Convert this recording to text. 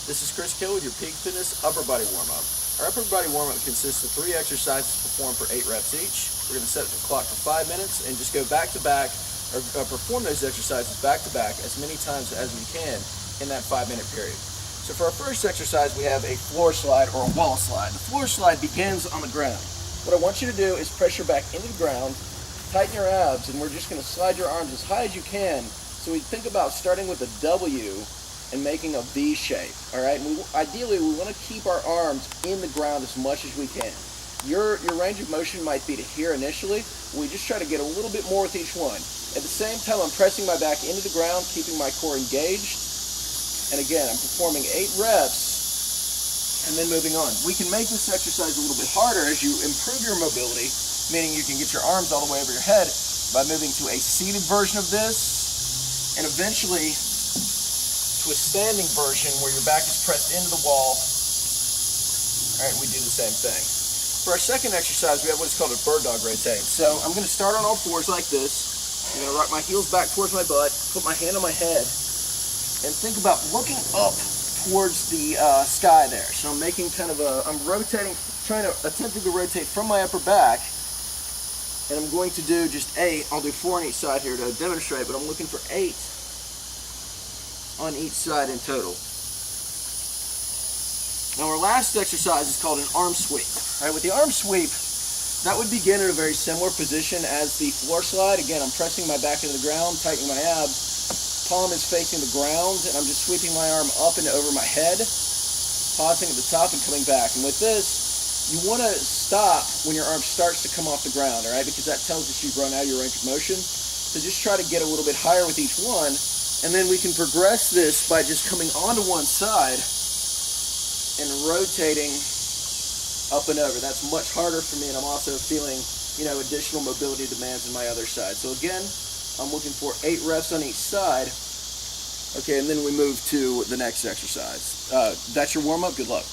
This is Chris Kill with your Peak Fitness upper body warm-up. Our upper body warm-up consists of 3 exercises performed for 8 reps each. We're going to set the clock for 5 minutes and just go back to back, or perform those exercises back to back as many times as we can in that 5-minute period. So for our first exercise, we have a floor slide or a wall slide. The floor slide begins on the ground. What I want you to do is press your back into the ground, tighten your abs, and we're just going to slide your arms as high as you can. So we think about starting with a W and making a V shape, all right? Ideally, we want to keep our arms in the ground as much as we can. Your range of motion might be to here initially. We just try to get a little bit more with each one. At the same time, I'm pressing my back into the ground, keeping my core engaged. And again, I'm performing 8 reps and then moving on. We can make this exercise a little bit harder as you improve your mobility, meaning you can get your arms all the way over your head by moving to a seated version of this and eventually to a standing version where your back is pressed into the wall. All right, we do the same thing. For our second exercise, we have what's called a bird dog rotate. So I'm going to start on all fours like this. I'm going to rock my heels back towards my butt, put my hand on my head, and think about looking up towards the sky there. So I'm making kind of I'm rotating, attempting to rotate from my upper back, and I'm going to do just 8. I'll do 4 on each side here to demonstrate, but I'm looking for 8 on each side in total. Now our last exercise is called an arm sweep. All right, with the arm sweep, that would begin in a very similar position as the floor slide. Again, I'm pressing my back into the ground, tightening my abs. Palm is facing the ground, and I'm just sweeping my arm up and over my head, pausing at the top and coming back. And with this, you want to stop when your arm starts to come off the ground, all right, because that tells us you've run out of your range of motion. So just try to get a little bit higher with each one, and then we can progress this by just coming onto one side and rotating up and over. That's much harder for me, and I'm also feeling, additional mobility demands in my other side. So again, I'm looking for 8 reps on each side. Okay, and then we move to the next exercise. That's your warm-up. Good luck.